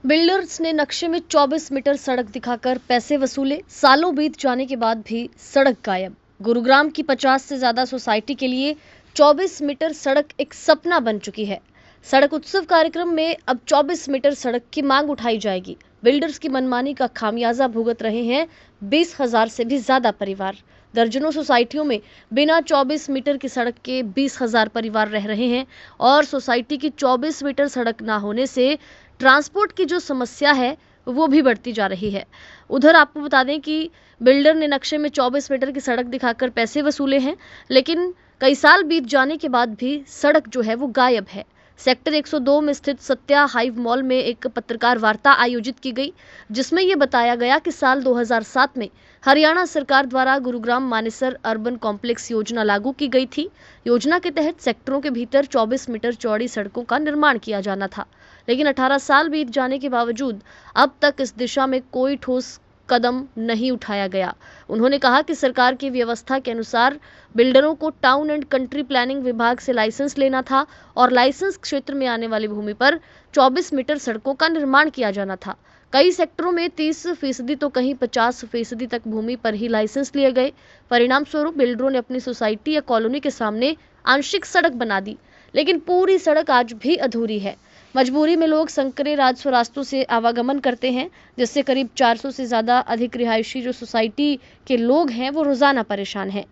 Builders ने नक्शे में 24 मीटर सड़क दिखाकर पैसे वसूले। सालों बीत जाने के बाद भी सड़क गायब। गुरुग्राम की 50 से ज्यादा सोसाइटी के लिए 24 मीटर सड़क एक सपना बन चुकी है। सड़क उत्सव कार्यक्रम में अब 24 मीटर सड़क की मांग उठाई जाएगी। बिल्डर्स की मनमानी का खामियाजा भुगत रहे हैं 20,000 से भी ज्यादा परिवार। दर्जनों सोसाइटियों में बिना 24 मीटर की सड़क के 20,000 परिवार रह रहे हैं और सोसाइटी की 24 मीटर सड़क ना होने से ट्रांसपोर्ट की जो समस्या है वो भी बढ़ती जा रही है। उधर आपको बता दें कि बिल्डर ने नक्शे में 24 मीटर की सड़क दिखाकर पैसे वसूले हैं, लेकिन कई साल बीत जाने के बाद भी सड़क जो है वो गायब है। सेक्टर 102 में स्थित सत्या हाइव मॉल में एक पत्रकार वार्ता आयोजित की गई, जिसमें ये बताया गया कि साल 2007 में हरियाणा सरकार द्वारा गुरुग्राम मानेसर अर्बन कॉम्प्लेक्स योजना लागू की गई थी। योजना के तहत सेक्टरों के भीतर 24 मीटर चौड़ी सड़कों का निर्माण किया जाना था, लेकिन 18 साल बीत जाने के बावजूद अब तक इस दिशा में कोई ठोस कदम नहीं उठाया गया। उन्होंने कहा कि सरकार की व्यवस्था के अनुसार बिल्डरों को टाउन एंड कंट्री प्लानिंग विभाग से लाइसेंस लेना था और लाइसेंस क्षेत्र में आने वाली भूमि पर 24 मीटर सड़कों का निर्माण किया जाना था। कई सेक्टरों में 30% तो कहीं 50% तक भूमि पर ही लाइसेंस लिए गए। परिणाम स्वरूप बिल्डरों ने अपनी सोसाइटी या कॉलोनी के सामने आंशिक सड़क बना दी, लेकिन पूरी सड़क आज भी अधूरी है। मजबूरी में लोग संकरे राजस्व रास्तों से आवागमन करते हैं, जिससे करीब 400 से ज्यादा अधिक रिहायशी जो सोसाइटी के लोग हैं वो रोजाना परेशान हैं।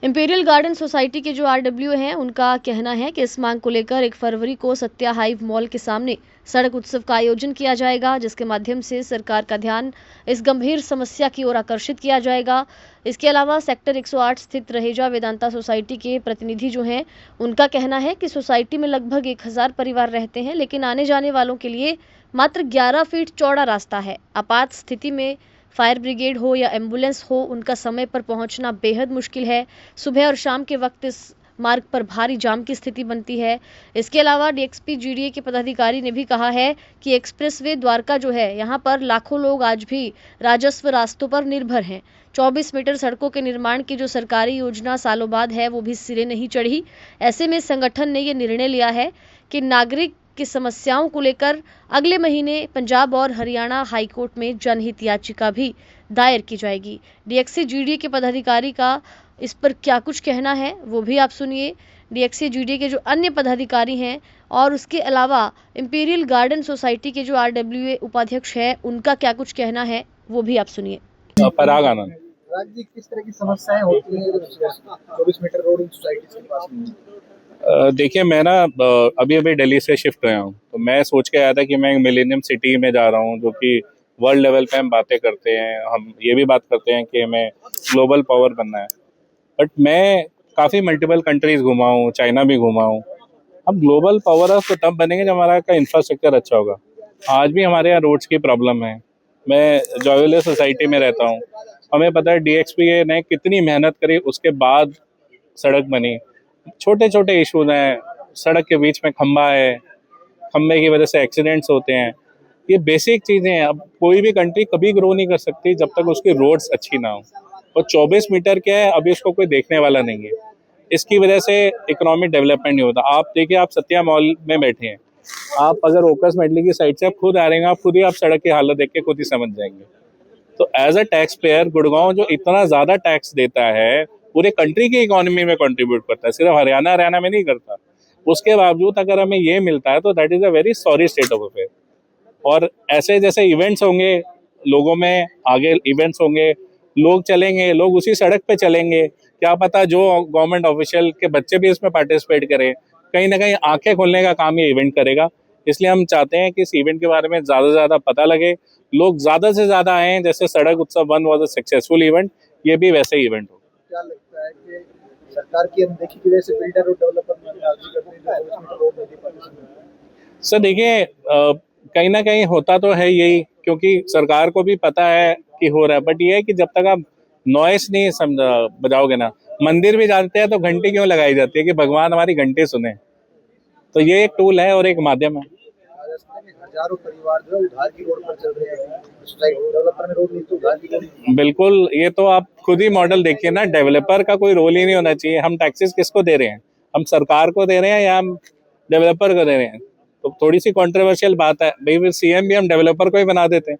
इंपीरियल गार्डन सोसाइटी के जो आरडब्ल्यू हैं, उनका कहना है कि इस मांग को लेकर 1 फरवरी को सत्या हाइव मॉल के सामने सड़क उत्सव का आयोजन किया जाएगा, जिसके माध्यम से सरकार का ध्यान इस गंभीर समस्या की ओर आकर्षित किया जाएगा। इसके अलावा सेक्टर 108 स्थित रहेजा वेदांता सोसाइटी के प्रतिनिधि जो हैं, उनका कहना है कि सोसाइटी में लगभग 1000 परिवार रहते हैं, लेकिन आने जाने वालों के लिए मात्र 11 फीट चौड़ा रास्ता है। आपात स्थिति में फायर ब्रिगेड हो या एम्बुलेंस हो, उनका समय पर पहुंचना बेहद मुश्किल है। सुबह और शाम के वक्त इस मार्ग पर भारी जाम की स्थिति बनती है। इसके अलावा डीएक्सपी जीडीए के पदाधिकारी ने भी कहा है कि एक्सप्रेसवे द्वारका जो है, यहाँ पर लाखों लोग आज भी राजस्व रास्तों पर निर्भर हैं। 24 मीटर सड़कों के निर्माण की जो सरकारी योजना सालों बाद है वो भी सिरे नहीं चढ़ी। ऐसे में संगठन ने ये निर्णय लिया है कि नागरिक की समस्याओं को लेकर अगले महीने पंजाब और हरियाणा हाईकोर्ट में जनहित याचिका भी दायर की जाएगी। डीएक्सी जीडीए के पदाधिकारी का इस पर क्या कुछ कहना है वो भी आप सुनिए। डीएक्सी जीडीए के जो अन्य पदाधिकारी हैं और उसके अलावा इंपीरियल गार्डन सोसाइटी के जो आरडब्ल्यूए उपाध्यक्ष है, उनका क्या कुछ कहना है वो भी आप सुनिए। पराग आनंद। जी, किस तरह की समस्याएं होती हैं 24 मीटर रोड इन सोसाइटीज के पास में? देखिए, मैं ना अभी अभी दिल्ली से शिफ्ट हुआ हूँ, तो मैं सोच के आया था कि मैं मिलेनियम सिटी में जा रहा हूँ, जो कि वर्ल्ड लेवल पे हम बातें करते हैं, हम ये भी बात करते हैं कि हमें ग्लोबल पावर बनना है। बट मैं काफ़ी मल्टीपल कंट्रीज घुमा हूँ, चाइना भी घुमा हूँ। अब ग्लोबल पावर तो तब बनेंगे जब हमारा का इंफ्रास्ट्रक्चर अच्छा होगा। आज भी हमारे यहाँ रोड्स की प्रॉब्लम है। मैं जॉयले सोसाइटी में रहता हूँ, हमें पता है डीएक्सपी ने कितनी मेहनत करी, उसके बाद सड़क बनी। छोटे छोटे इश्यूज हैं, सड़क के बीच में खंबा है, खंबे की वजह से एक्सीडेंट्स होते हैं। ये बेसिक चीज़ें हैं। अब कोई भी कंट्री कभी ग्रो नहीं कर सकती जब तक उसकी रोड्स अच्छी ना हो। और 24 मीटर क्या है, अभी उसको कोई देखने वाला नहीं है। इसकी वजह से इकोनॉमिक डेवलपमेंट नहीं होता। आप देखिए, आप सत्या मॉल में बैठे हैं, आप अगर ओकस मेडली की साइड से आप खुद आ रहे हैं, आप खुद ही आप सड़क की हालत देख के खुद ही समझ जाएंगे। तो as a tax payer, Gurgaon जो इतना ज़्यादा टैक्स देता है, पूरे कंट्री की इकोनॉमी में कंट्रीब्यूट करता है, सिर्फ हरियाणा में नहीं करता। उसके बावजूद अगर हमें ये मिलता है तो that is a very sorry state of affair. और ऐसे जैसे इवेंट्स होंगे, लोगों में आगे इवेंट्स होंगे, लोग चलेंगे, लोग उसी सड़क पे चलेंगे। क्या पता जो गवर्नमेंट ऑफिशियल के बच्चे भी इसमें पार्टिसिपेट करें। कहीं ना कहीं आंखें खोलने का काम ये इवेंट करेगा। इसलिए हम चाहते हैं कि इस इवेंट के बारे में ज़्यादा से ज़्यादा पता लगे, लोग ज़्यादा से ज़्यादा आएँ। जैसे सड़क उत्सव 1 वॉज अ सक्सेसफुल इवेंट, ये भी वैसे ही इवेंट हो। क्या लगता है कि सरकार की अनदेखी की वजह से बिल्डर और डेवलपर नाराजगी करते हैं 24 मीटर रोड नहीं दे पाते? सर देखिए, कहीं ना कहीं होता तो है यही, क्योंकि सरकार को भी पता है कि हो रहा है। बट ये है कि जब तक आप नॉइस नहीं समझ बजाओगे ना, मंदिर भी जाते हैं तो घंटी क्यों लगाई जाती है कि भगवान हमारी घंटी सुने। तो ये एक टूल है और एक माध्यम है। राजस्थान में हजारों परिवार जो है उधार की रोड पर चल रहे हैं। डेवलपर में रोड नहीं तो उधार की रोड। बिल्कुल, ये तो आप खुद ही मॉडल देखिए ना। डेवलपर का कोई रोल ही नहीं होना चाहिए। हम टैक्सेस किसको दे रहे हैं? हम सरकार को दे रहे हैं या हम डेवलपर को दे रहे हैं? तो थोड़ी सी कंट्रोवर्शियल बात है भाई, फिर सीएम भी हम डेवलपर को ही बना देते हैं,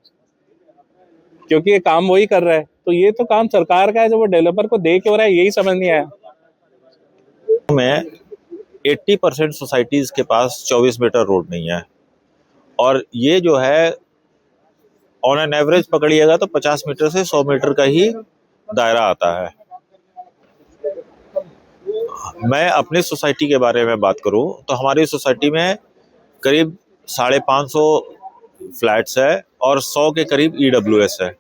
क्योंकि ये काम वही कर रहा है। तो ये तो काम सरकार का है, जो वो डेवलपर को दे क्यों रहा है, यही समझ नहीं आया। में 80% सोसाइटीज के पास 24 मीटर रोड नहीं है, और ये जो है ऑन एन एवरेज पकड़िएगा तो 50 मीटर से 100 मीटर का ही दायरा आता है। मैं अपनी सोसाइटी के बारे में बात करूं तो हमारी सोसाइटी में करीब 550 फ्लैट्स है और 100 के करीब ईडब्ल्यूएस है,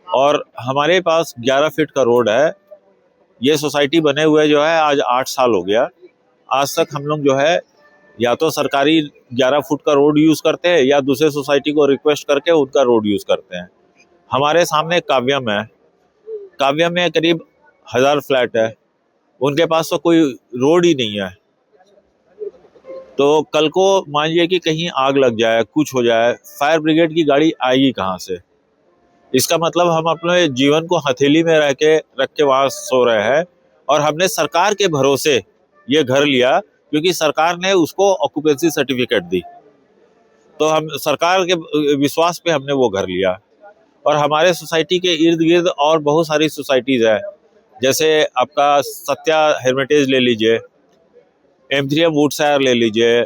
और हमारे पास 11 फीट का रोड है। ये सोसाइटी बने हुए जो है आज 8 साल हो गया। आज तक हम लोग जो है या तो सरकारी 11 फुट का रोड यूज़ करते हैं या दूसरे सोसाइटी को रिक्वेस्ट करके उनका रोड यूज़ करते हैं। हमारे सामने काव्यम है, काव्यम में करीब 1000 फ्लैट है, उनके पास तो कोई रोड ही नहीं है। तो कल को मान लीजिए कि कहीं आग लग जाए, कुछ हो जाए, फायर ब्रिगेड की गाड़ी आएगी कहाँ से? इसका मतलब हम अपने जीवन को हथेली में रख के वहाँ सो रहे हैं, और हमने सरकार के भरोसे ये घर लिया क्योंकि सरकार ने उसको ऑक्यूपेंसी सर्टिफिकेट दी, तो हम सरकार के विश्वास पे हमने वो घर लिया। और हमारे सोसाइटी के इर्द गिर्द और बहुत सारी सोसाइटीज़ है, जैसे आपका सत्या हेरिटेज ले लीजिए, एम3M वुडशायर ले लीजिए,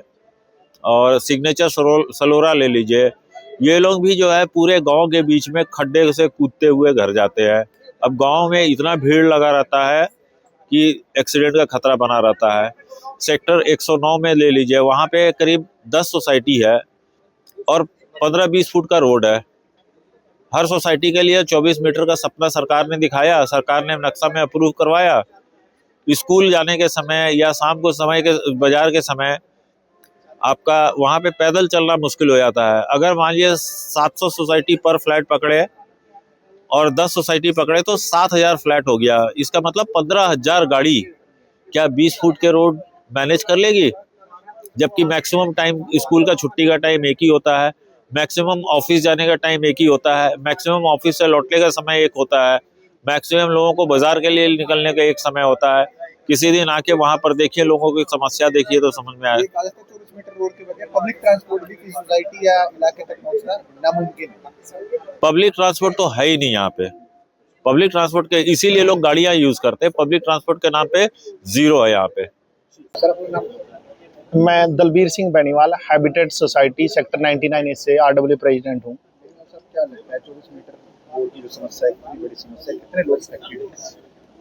और सिग्नेचर सलोरा ले लीजिए। ये लोग भी जो है पूरे गांव के बीच में खड्डे से कूदते हुए घर जाते हैं। अब गांव में इतना भीड़ लगा रहता है कि एक्सीडेंट का खतरा बना रहता है। सेक्टर 109 में ले लीजिए, वहाँ पे करीब 10 सोसाइटी है और 15-20 फुट का रोड है। हर सोसाइटी के लिए 24 मीटर का सपना सरकार ने दिखाया, सरकार ने नक्शा में अप्रूव करवाया। स्कूल जाने के समय या शाम को समय के बाजार के समय आपका वहाँ पे पैदल चलना मुश्किल हो जाता है। अगर मान लीजिए 700 सोसाइटी पर फ्लैट पकड़े और 10 सोसाइटी पकड़े तो 7000 फ्लैट हो गया। इसका मतलब 15,000 गाड़ी क्या 20 फुट के रोड मैनेज कर लेगी? जबकि मैक्सिमम टाइम स्कूल का छुट्टी का टाइम एक ही होता है, मैक्सिमम ऑफिस जाने का टाइम एक ही होता है, मैक्सिमम ऑफिस से लौटने का समय एक होता है, मैक्सिमम लोगों को बाजार के लिए निकलने का एक समय होता है। किसी दिन आके वहाँ पर देखिए, लोगों की समस्या देखिए तो समझ में आए। 24 मीटर रोड के बगैर पब्लिक ट्रांसपोर्ट भी किसी सोसाइटी या इलाके तक पहुंचना नामुमकिन है। पब्लिक ट्रांसपोर्ट तो है ही नहीं यहाँ पे। पब्लिक ट्रांसपोर्ट के इसीलिए लोग गाड़ियाँ यूज करते हैं, पब्लिक ट्रांसपोर्ट के नाम पे जीरो है यहाँ पे। सर अपना नाम? मैं Dalbir Singh Beniwal, habitat society sector 99 से आरडब्ल्यू प्रेसिडेंट हूँ। सर क्या लगता है 24 मीटर रोड की जो समस्या है, इतनी बड़ी समस्या है, कितने लोग अफेक्टेड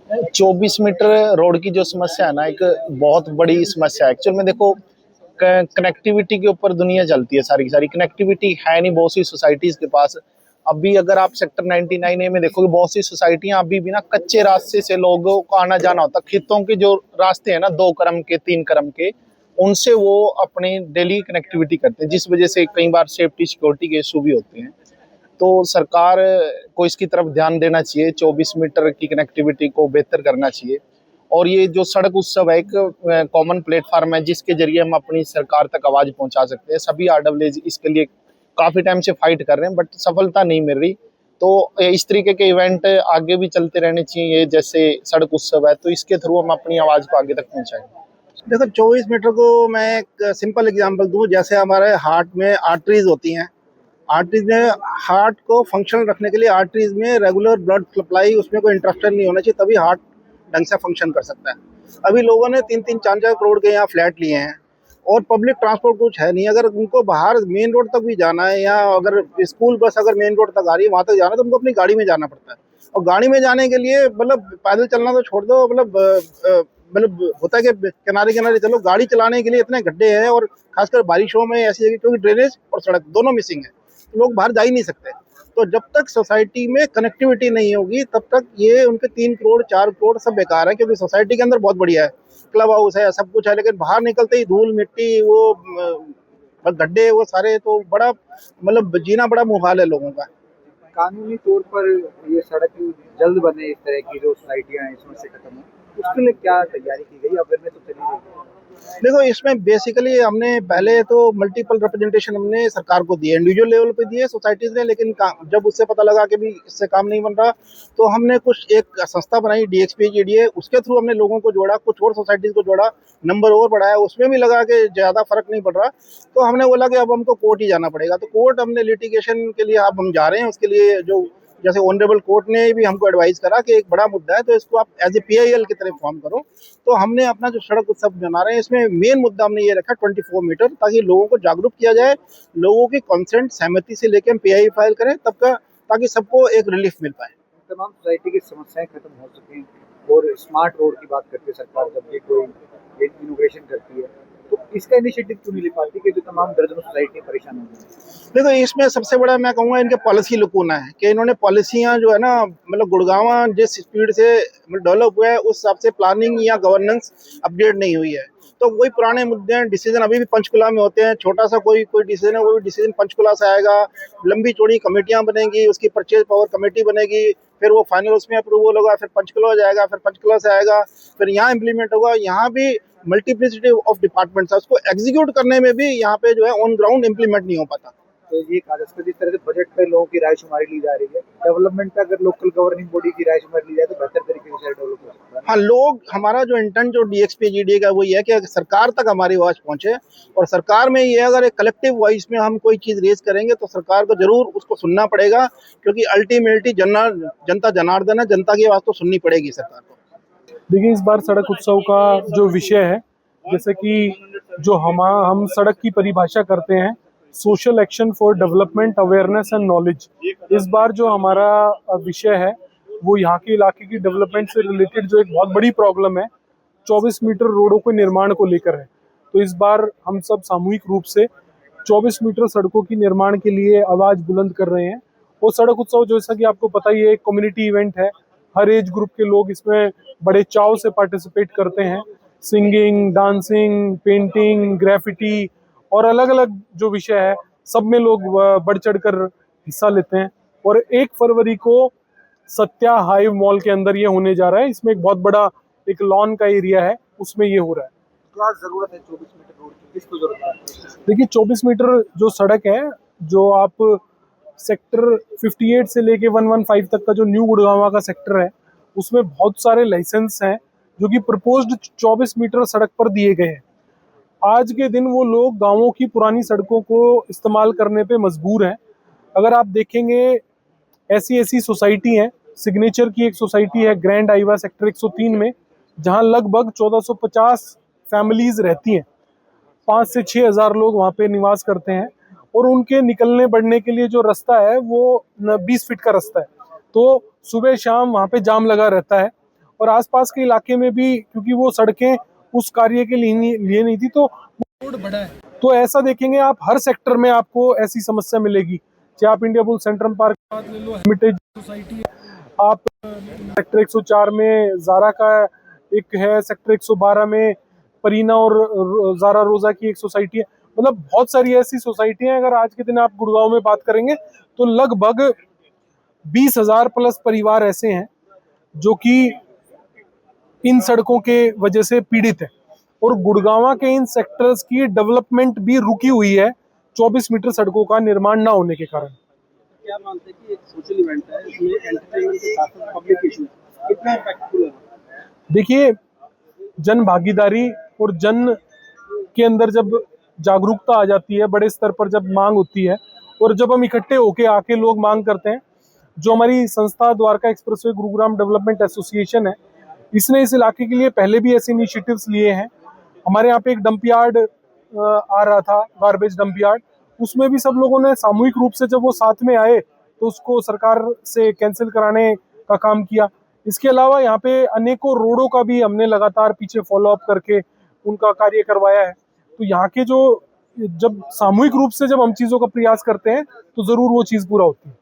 हैं? 24 मीटर रोड की जो समस्या है ना, एक बहुत बड़ी समस्या है। एक्चुअल में देखो, कनेक्टिविटी के ऊपर दुनिया चलती है, सारी की सारी कनेक्टिविटी है नहीं बहुत सी सोसाइटीज के पास। अभी अगर आप सेक्टर 99A में देखोगे, बहुत सी सोसाइटियां अभी भी ना कच्चे रास्ते से लोगों को आना जाना होता। खेतों के जो रास्ते हैं ना 2 क्रम के 3 क्रम के, उनसे वो अपनी डेली कनेक्टिविटी करते हैं, जिस वजह से कई बार सेफ्टी सिक्योरिटी के इशू भी होते हैं। तो सरकार को इसकी तरफ ध्यान देना चाहिए, 24 मीटर की कनेक्टिविटी को बेहतर करना चाहिए। और ये जो सड़क उत्सव है, एक कॉमन प्लेटफार्म है जिसके जरिए हम अपनी सरकार तक आवाज़ पहुंचा सकते हैं। सभी आरडब्ल्यूज इसके लिए काफ़ी टाइम से फाइट कर रहे हैं, बट सफलता नहीं मिल रही। तो इस तरीके के इवेंट आगे भी चलते रहने चाहिए, जैसे सड़क उत्सव है, तो इसके थ्रू हम अपनी आवाज़ को आगे तक पहुँचाएंगे। देखो 24 मीटर को मैं एक सिंपल एग्जांपल दूं, जैसे हमारे हार्ट में आर्टरीज होती हैं। आर्टरीज में हार्ट को फंक्शन रखने के लिए आर्टरीज में रेगुलर ब्लड सप्लाई, उसमें कोई इंटरप्शन नहीं होना चाहिए, तभी हार्ट ढंग से फंक्शन कर सकता है। अभी लोगों ने 3-3, 4-4 करोड़ के यहाँ फ्लैट लिए हैं और पब्लिक ट्रांसपोर्ट कुछ है नहीं। अगर उनको बाहर मेन रोड तक भी जाना है, या अगर स्कूल बस अगर मेन रोड तक आ रही है वहाँ तक जाना है, तो उनको अपनी गाड़ी में जाना पड़ता है। और गाड़ी में जाने के लिए मतलब पैदल चलना तो छोड़ दो, मतलब होता है कि किनारे किनारे चलो, गाड़ी चलाने के लिए इतने गड्ढे हैं, और खासकर बारिशों में ऐसी जगह, क्योंकि ड्रेनेज और सड़क दोनों मिसिंग है, तो लोग बाहर जा ही नहीं सकते। तो जब तक सोसाइटी में कनेक्टिविटी नहीं होगी तब तक ये उनके 3 करोड़ 4 करोड़ सब बेकार है, क्योंकि सोसाइटी के अंदर बहुत बढ़िया है, क्लब हाउस है, सब कुछ है, लेकिन बाहर निकलते ही धूल मिट्टी वो गड्ढे वो सारे, तो बड़ा मतलब जीना बड़ा मुहाल है लोगों का। कानूनी तौर पर ये सड़क जल्द बने, इस तरह की जो सोसाइटियां हैं इसमें से खत्म हो, उसके लिए क्या तैयारी की गई? अवेयरनेस तो चली गई। देखो, इसमें बेसिकली हमने पहले तो मल्टीपल रिप्रेजेंटेशन हमने सरकार को दिए, इंडिविजुअल लेवल पे दिए सोसाइटीज ने, लेकिन जब उससे पता लगा कि भी इससे काम नहीं बन रहा, तो हमने कुछ एक संस्था बनाई DXPGDA, उसके थ्रू हमने लोगों को जोड़ा, कुछ और सोसाइटीज को जोड़ा, नंबर और बढ़ाया, उसमें भी लगा कि ज़्यादा फर्क नहीं पड़ रहा, तो हमने बोला कि अब हमको कोर्ट ही जाना पड़ेगा। तो कोर्ट हमने लिटिगेशन के लिए अब हम जा रहे हैं, उसके लिए जो जैसे ऑनरेबल कोर्ट ने भी हमको एडवाइस करा कि एक बड़ा मुद्दा है, तो इसको आप एज ए PIL की तरह फॉर्म करो। तो हमने अपना जो सड़क उत्सव बना रहे हैं, इसमें मेन मुद्दा हमने ये रखा 24 मीटर, ताकि लोगों को जागरूक किया जाए, लोगों की कंसेंट सहमति से लेकर हम PI फाइल करें तब का, ताकि सबको एक रिलीफ मिल पाए। तमाम सोसाइटी की समस्याएं खत्म हो सकें, और स्मार्ट रोड की बात करती है सरकार जब ये कोई इनोवेशन करती है, तो इसका इनिशिएटिव क्यों नहीं ले पाती कि जो तमाम दर्जनों सोसाइटी परेशान हो गई? देखो, इसमें सबसे बड़ा मैं कहूँगा इनके पॉलिसी लुकूना है कि इन्होंने पॉलिसियाँ जो है ना, मतलब गुड़गांव जिस स्पीड से डेवलप हुआ है, उस हिसाब से प्लानिंग या गवर्नेंस अपडेट नहीं हुई है। तो वही पुराने मुद्दे हैं, डिसीजन अभी भी पंचकुला में होते हैं, छोटा सा कोई डिसीजन है, वो भी डिसीजन पंचकुला से आएगा, लंबी चौड़ी कमेटियां बनेगी, उसकी परचेज पावर कमेटी बनेगी, फिर वो फाइनल उसमें अप्रूवल होगा, फिर पंचकुला जाएगा, फिर पंचकुला से आएगा, फिर यहाँ इम्प्लीमेंट होगा। यहाँ भी मल्टीप्लिसिटी ऑफ डिपार्टमेंट्स है, उसको एग्जीक्यूट करने में भी यहाँ पे जो है ऑन ग्राउंड इम्प्लीमेंट नहीं हो पाता। तो ये कागज पर जिस तरह से बजट पे लोगों की रायशुमारी ली जा रही है, डेवलपमेंट का अगर लोकल गवर्निंग बॉडी की रायशुमारी ली जाए तो बेहतर तरीके से डेवलप हो सकता है। हाँ, लोग, हमारा जो इंटेंट जो DXPGDA का वही है कि सरकार तक हमारी आवाज पहुंचे, और सरकार में ये अगर एक कलेक्टिव वॉइस में हम कोई चीज रेज करेंगे तो सरकार को जरूर उसको सुनना पड़ेगा, क्योंकि अल्टीमेटली जनता जनार्दन है, जनता की आवाज तो सुननी पड़ेगी सरकार को। देखिए, इस बार सड़क उत्सव का जो विषय है, जैसे कि जो हम सड़क की परिभाषा करते हैं, social action for development, awareness and knowledge. इस बार जो हमारा विषय है वो यहाँ के इलाके की डेवलपमेंट से रिलेटेड जो एक बहुत बड़ी प्रॉब्लम है 24 मीटर रोडों के निर्माण को लेकर है। तो इस बार हम सब सामूहिक रूप से 24 मीटर सड़कों की निर्माण के लिए आवाज़ बुलंद कर रहे हैं। वो सड़क उत्सव जैसा कि आपको पता ही है, एक कम्युनिटी इवेंट है, हर एज ग्रुप के लोग इसमें बड़े चाव से पार्टिसिपेट करते हैं। सिंगिंग, डांसिंग, पेंटिंग, ग्राफिटी और अलग अलग जो विषय है सब में लोग बढ़ चढ़ कर हिस्सा लेते हैं। और 1 फरवरी को सत्या हाइव मॉल के अंदर ये होने जा रहा है। इसमें एक बहुत बड़ा एक लॉन का एरिया है, उसमें ये हो रहा है। क्या जरूरत है 24 मीटर रोड की, किसको जरूरत है? देखिए, 24 मीटर जो सड़क है, जो आप सेक्टर 58 से लेके 115 तक का जो न्यू गुड़गांव का सेक्टर है, उसमें बहुत सारे लाइसेंस हैं जो कि प्रपोज्ड 24 मीटर सड़क पर दिए गए हैं। आज के दिन वो लोग गांवों की पुरानी सड़कों को इस्तेमाल करने पे मजबूर हैं। अगर आप देखेंगे, ऐसी सोसाइटी हैं, सिग्नेचर की एक सोसाइटी है ग्रैंड आइवा सेक्टर 103 में, जहां लगभग 1450 फैमिलीज रहती हैं। 5 से 6 हज़ार लोग वहाँ पे निवास करते हैं, और उनके निकलने बढ़ने के लिए जो रास्ता है वो 20 फीट का रास्ता है। तो सुबह शाम वहाँ पे जाम लगा रहता है, और आसपास के इलाके में भी, क्योंकि वो सड़कें उस कार्य के लिए नहीं थी, तो रोड बड़ा है। तो ऐसा देखेंगे आप, हर सेक्टर में आपको ऐसी समस्या मिलेगी। चाहे आप इंडिया बुल सेंट्रल पार्क बात ले लो, हेरिटेज सोसाइटी है, आप सेक्टर 104 में जारा का एक है, सेक्टर 112 में परीना और जारा रोजा की एक सोसाइटी है। मतलब बहुत सारी ऐसी सोसाइटियां हैं। अगर आज के दिन आप गुड़गांव में बात करेंगे तो लगभग 20,000 प्लस परिवार ऐसे हैं जो कि इन सड़कों के वजह से पीड़ित है, और गुड़गांव के इन सेक्टर्स की डेवलपमेंट भी रुकी हुई है 24 मीटर सड़कों का निर्माण ना होने के कारण। क्या मानते हैं कि एक सोशल इवेंट है, इसमें एंटरटेनमेंट के साथ साथ पब्लिक इश्यूज कितना इम्पैक्टफुल है? देखिए, जन भागीदारी और जन के अंदर जब जागरूकता आ जाती है, बड़े स्तर पर जब मांग होती है, और जब हम इकट्ठे होके आके लोग मांग करते हैं, जो हमारी संस्था Dwarka expressway Gurugram development association है, इसने इस इलाके के लिए पहले भी ऐसे इनिशिएटिव्स लिए हैं। हमारे यहाँ पे एक डंप यार्ड आ रहा था, गार्बेज डंप यार्ड, उसमें भी सब लोगों ने सामूहिक रूप से जब वो साथ में आए तो उसको सरकार से कैंसिल कराने का काम किया। इसके अलावा यहाँ पे अनेकों रोडों का भी हमने लगातार पीछे फॉलो अप करके उनका कार्य करवाया है। तो यहाँ के जो, जब सामूहिक रूप से जब हम चीज़ों का प्रयास करते हैं तो ज़रूर वो चीज़ पूरा होती है।